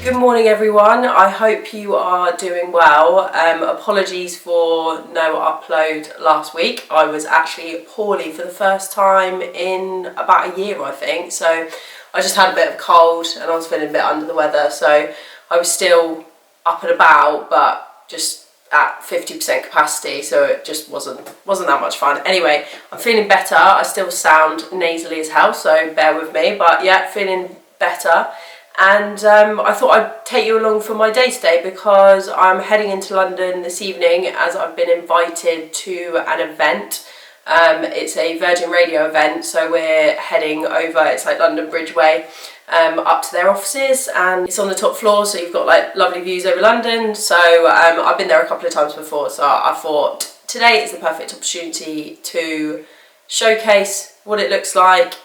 Good morning everyone, I hope you are doing well. Apologies for no upload last week. I was actually poorly for the first time in about a year I think, so I just had a bit of a cold and I was feeling a bit under the weather, so I was still up and about but just at 50% capacity, so it just wasn't that much fun. Anyway, I'm feeling better. I still sound nasally as hell, so bear with me, but yeah, feeling better. And I thought I'd take you along for my day today because I'm heading into London this evening as I've been invited to an event. It's a Virgin Radio event, so we're heading over, it's like London Bridge Way, up to their offices, and it's on the top floor, so you've got like lovely views over London. So I've been there a couple of times before, so I thought today is the perfect opportunity to showcase what it looks like,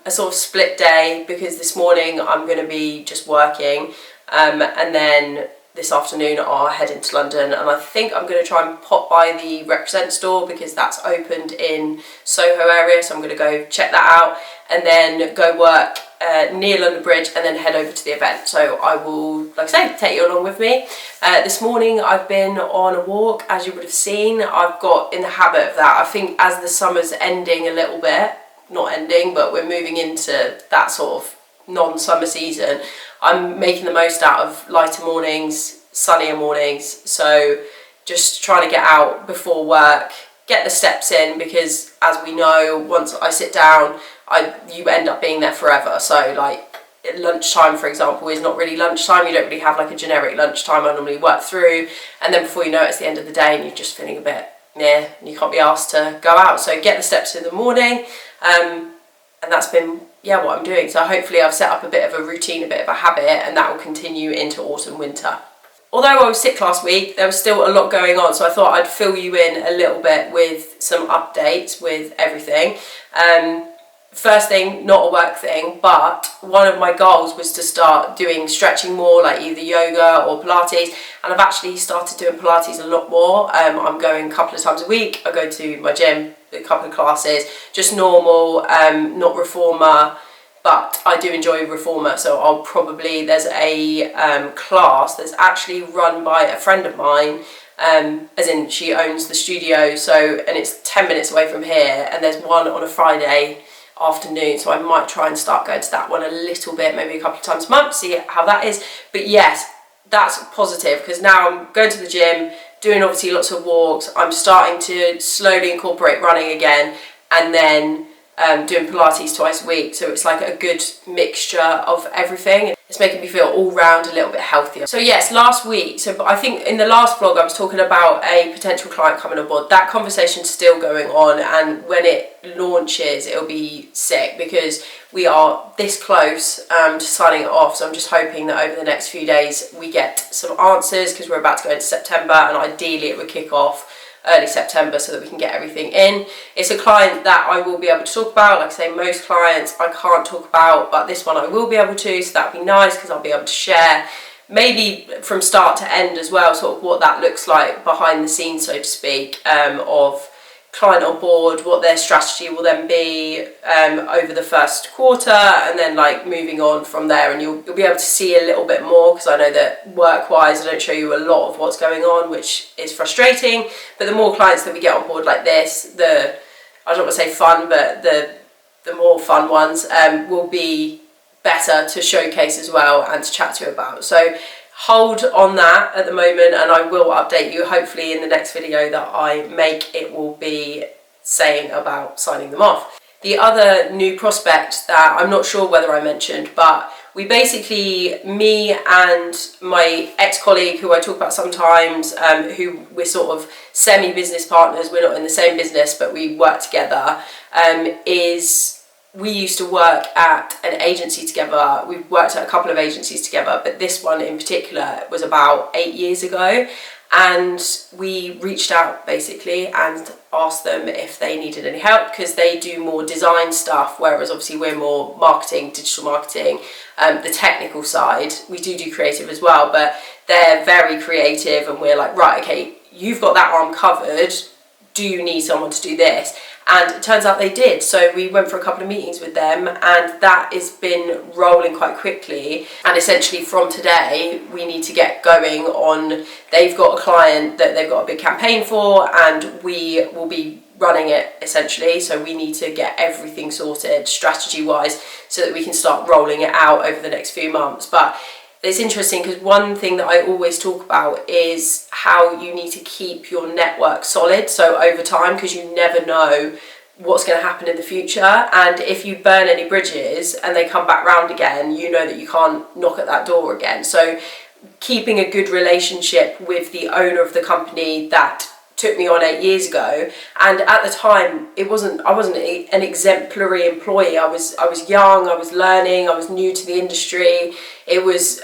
a sort of split day, because this morning I'm going to be just working, and then this afternoon I'll head into London, and I think I'm going to try and pop by the Represent store because that's opened in Soho area, so I'm going to go check that out and then go work near London Bridge and then head over to the event. So I will, like I say, take you along with me. This morning I've been on a walk, as you would have seen. I've got in the habit of that. I think as the summer's ending a little bit, not ending, but we're moving into that sort of non-summer season, I'm making the most out of lighter mornings, sunnier mornings, so just trying to get out before work, get the steps in, because as we know, once I sit down, you end up being there forever. So like lunchtime, for example, is not really lunchtime. You don't really have like a generic lunchtime. I normally work through, and then before you know it, it's the end of the day and you're just feeling a bit meh and you can't be asked to go out. So get the steps in the morning, and that's been what I'm doing. So hopefully I've set up a bit of a routine, a bit of a habit, and that will continue into autumn, winter. Although I was sick last week, there was still a lot going on, so I thought I'd fill you in a little bit with some updates with everything. First thing, not a work thing, but one of my goals was to start doing stretching more, like either yoga or Pilates, and I've actually started doing Pilates a lot more. I'm going a couple of times a week. I go to my gym, a couple of classes, just normal, not reformer, but I do enjoy reformer, so I'll probably, there's a class that's actually run by a friend of mine, as in she owns the studio, so, and it's 10 minutes away from here, and there's one on a Friday afternoon, so I might try and start going to that one a little bit, maybe a couple of times a month, see how that is. But yes, that's positive, because now I'm going to the gym, doing obviously lots of walks, I'm starting to slowly incorporate running again, and then doing Pilates twice a week, so it's like a good mixture of everything. It's making me feel all round a little bit healthier. So yes, last week, so I think in the last vlog I was talking about a potential client coming on board. That conversation's still going on, and when it launches it'll be sick because we are this close to signing it off. So I'm just hoping that over the next few days we get some answers, because we're about to go into September, and ideally it would kick off early September so that we can get everything in. It's a client that I will be able to talk about. Like I say, most clients I can't talk about, but this one I will be able to, so that'd be nice because I'll be able to share maybe from start to end as well, sort of what that looks like behind the scenes, so to speak, of client on board, what their strategy will then be over the first quarter, and then like moving on from there, and you'll be able to see a little bit more, because I know that work-wise I don't show you a lot of what's going on, which is frustrating. But the more clients that we get on board like this, I don't want to say fun, but the more fun ones will be better to showcase as well and to chat to you about. So hold on that at the moment, and I will update you hopefully in the next video that I make. It will be saying about signing them off. The other new prospect that I'm not sure whether I mentioned, but we basically, me and my ex-colleague who I talk about sometimes, who we're sort of semi-business partners, we're not in the same business but we work together, we used to work at an agency together. We've worked at a couple of agencies together, but this one in particular was about 8 years ago. And we reached out basically and asked them if they needed any help, because they do more design stuff, whereas obviously we're more marketing, digital marketing, the technical side. We do creative as well, but they're very creative, and we're like, right, okay, you've got that arm covered, do need someone to do this. And it turns out they did. So we went for a couple of meetings with them, and that has been rolling quite quickly. And essentially from today, we need to get going on, they've got a client that they've got a big campaign for, and we will be running it essentially. So we need to get everything sorted strategy wise so that we can start rolling it out over the next few months. But it's interesting because one thing that I always talk about is how you need to keep your network solid, so over time, because you never know what's going to happen in the future. And if you burn any bridges and they come back round again, you know that you can't knock at that door again. So keeping a good relationship with the owner of the company that took me on 8 years ago, and at the time I wasn't an exemplary employee. I was young, I was learning, I was new to the industry. It was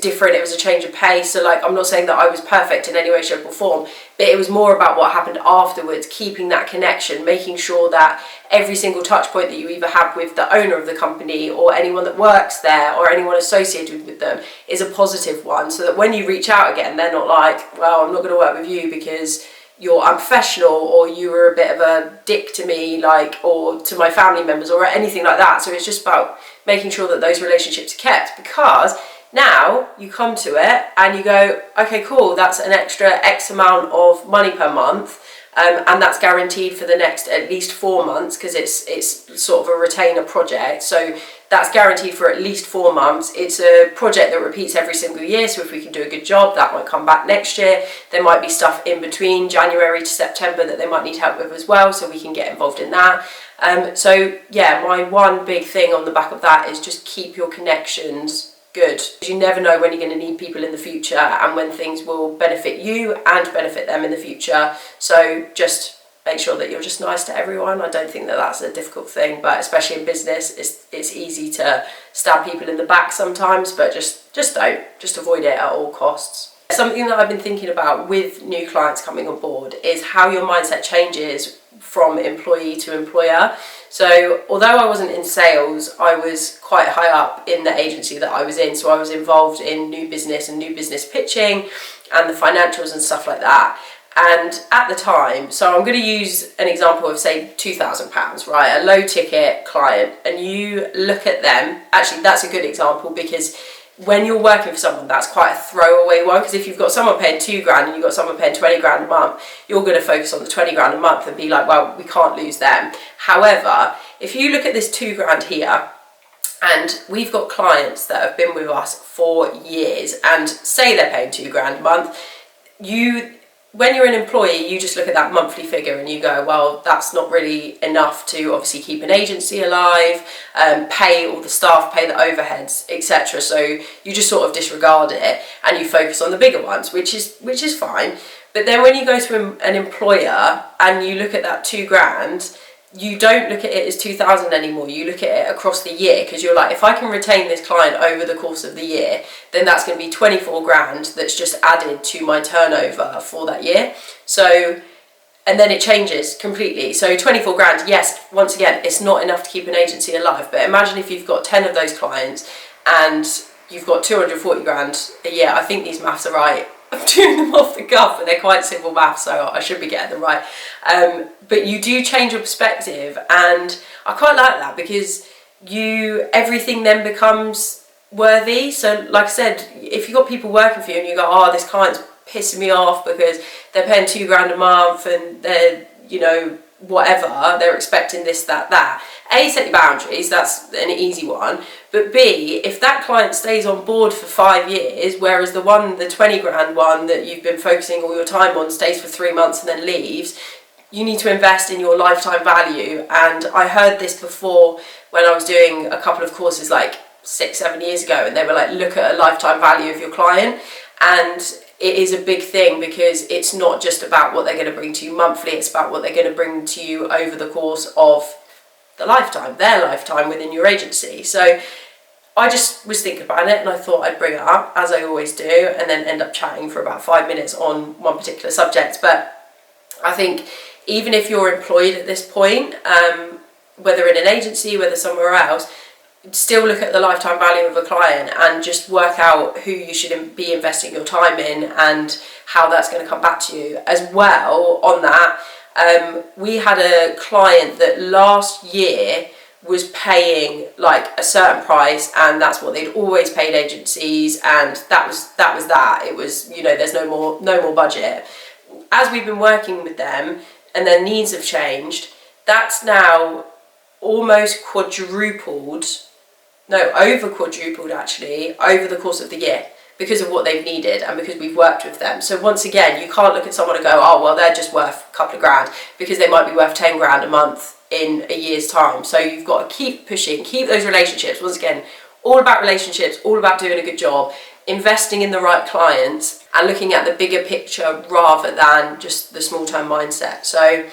different, it was a change of pace. So like, I'm not saying that I was perfect in any way, shape or form, but it was more about what happened afterwards, keeping that connection, making sure that every single touch point that you either have with the owner of the company or anyone that works there or anyone associated with them is a positive one, so that when you reach out again, they're not like, well, I'm not going to work with you because you're unprofessional or you were a bit of a dick to me, like, or to my family members or anything like that. So it's just about making sure that those relationships are kept, because now you come to it and you go, okay, cool, that's an extra X amount of money per month. And that's guaranteed for the next at least 4 months, because it's sort of a retainer project. So that's guaranteed for at least 4 months. It's a project that repeats every single year. So if we can do a good job, that might come back next year. There might be stuff in between January to September that they might need help with as well. So we can get involved in that. So yeah, my one big thing on the back of that is just keep your connections good. You never know when you're going to need people in the future and when things will benefit you and benefit them in the future. So just make sure that you're just nice to everyone. I don't think that that's a difficult thing, but especially in business, it's easy to stab people in the back sometimes, but just avoid it at all costs. Something that I've been thinking about with new clients coming on board is how your mindset changes from employee to employer. So although I wasn't in sales, I was quite high up in the agency that I was in. So I was involved in new business and new business pitching and the financials and stuff like that. And at the time, so I'm going to use an example of, say, £2,000, right? A low ticket client, and you look at them. Actually, that's a good example, because when you're working for someone, that's quite a throwaway one, because if you've got someone paying £2,000 and you've got someone paying 20 grand a month, you're going to focus on the 20 grand a month and be like, well, we can't lose them. However, if you look at this £2,000 here, and we've got clients that have been with us for years, and say they're paying £2,000 a month, when you're an employee, you just look at that monthly figure and you go, well, that's not really enough to obviously keep an agency alive, pay all the staff, pay the overheads, etc. So you just sort of disregard it and you focus on the bigger ones, which is fine. But then when you go to an employer and you look at that £2,000, you don't look at it as 2,000 anymore. You look at it across the year, because you're like, if I can retain this client over the course of the year, then that's going to be 24 grand that's just added to my turnover for that year. So, and then it changes completely. So 24 grand, yes, once again, it's not enough to keep an agency alive. But imagine if you've got 10 of those clients and you've got 240 grand a year. I think these maths are right. I'm doing them off the cuff, but they're quite simple maths, so I should be getting them right. But you do change your perspective, and I quite like that, because everything then becomes worthy. So like I said, if you've got people working for you and you go, oh, this client's pissing me off because they're paying £2,000 a month and they're, whatever, they're expecting this, that. A, set your boundaries, that's an easy one. But B, if that client stays on board for 5 years, whereas the 20 grand one that you've been focusing all your time on stays for 3 months and then leaves, you need to invest in your lifetime value. And I heard this before when I was doing a couple of courses like 6-7 years ago, and they were like, look at a lifetime value of your client. And it is a big thing, because it's not just about what they're going to bring to you monthly, it's about what they're going to bring to you over the course of their lifetime within your agency. So I just was thinking about it and I thought I'd bring it up, as I always do, and then end up chatting for about 5 minutes on one particular subject. But I think even if you're employed at this point, whether in an agency, whether somewhere else, still look at the lifetime value of a client and just work out who you should be investing your time in and how that's going to come back to you. As well, on that, we had a client that last year was paying like a certain price, and that's what they'd always paid agencies, and that was that. It was, you know, there's no more budget. As we've been working with them and their needs have changed, that's now almost quadrupled, no, over quadrupled actually, over the course of the year, because of what they've needed and because we've worked with them. So once again, you can't look at someone and go, oh, well, they're just worth a couple of grand, because they might be worth 10 grand a month in a year's time. So you've got to keep pushing, keep those relationships. Once again, all about relationships, all about doing a good job, investing in the right clients and looking at the bigger picture rather than just the small term mindset. So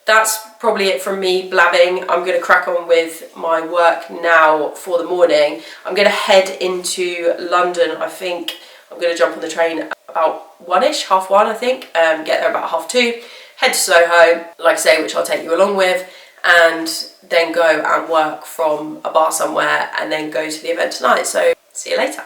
that's probably it from me blabbing. I'm going to crack on with my work now for the morning. I'm going to head into London. I think I'm going to jump on the train about 1ish, 1:30 I think, get there about 2:30, head to Soho, like I say, which I'll take you along with, and then go and work from a bar somewhere and then go to the event tonight. So see you later.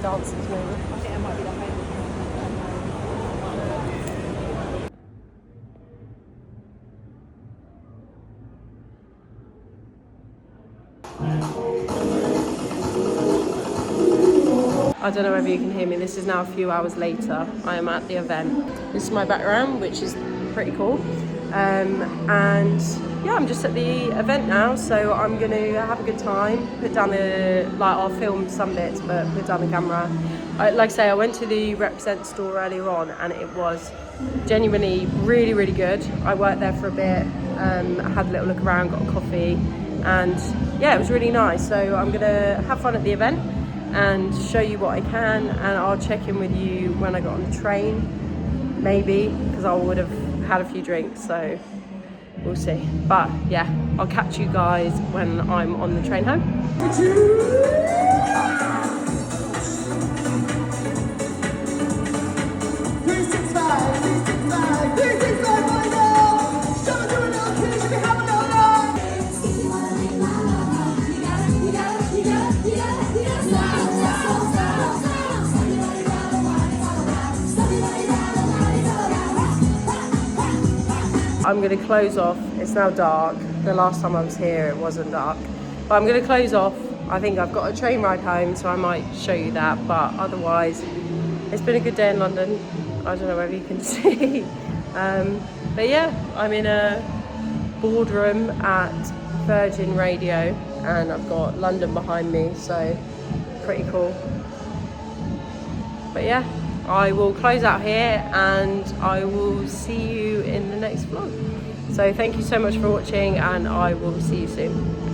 Dances maybe. I think it might be the home. I don't know whether you can hear me. This is now a few hours later. I am at the event. This is my background, which is pretty cool. And yeah, I'm just at the event now, so I'm going to have a good time. Put down I'll film some bits, but put down the camera. Like I say, I went to the Represent store earlier on, and it was genuinely really, really good. I worked there for a bit, I had a little look around, got a coffee, and yeah, it was really nice. So I'm going to have fun at the event and show you what I can, and I'll check in with you when I got on the train, maybe, because I would have had a few drinks, so we'll see. But yeah, I'll catch you guys when I'm on the train home. I'm going to close off. It's now dark. The last time I was here it wasn't dark, but I'm going to close off. I think I've got a train ride home, so I might show you that, but otherwise it's been a good day in London. I don't know whether you can see, but yeah, I'm in a boardroom at Virgin Radio and I've got London behind me, so pretty cool. But yeah, I will close out here and I will see you in the next vlog. So thank you so much for watching, and I will see you soon.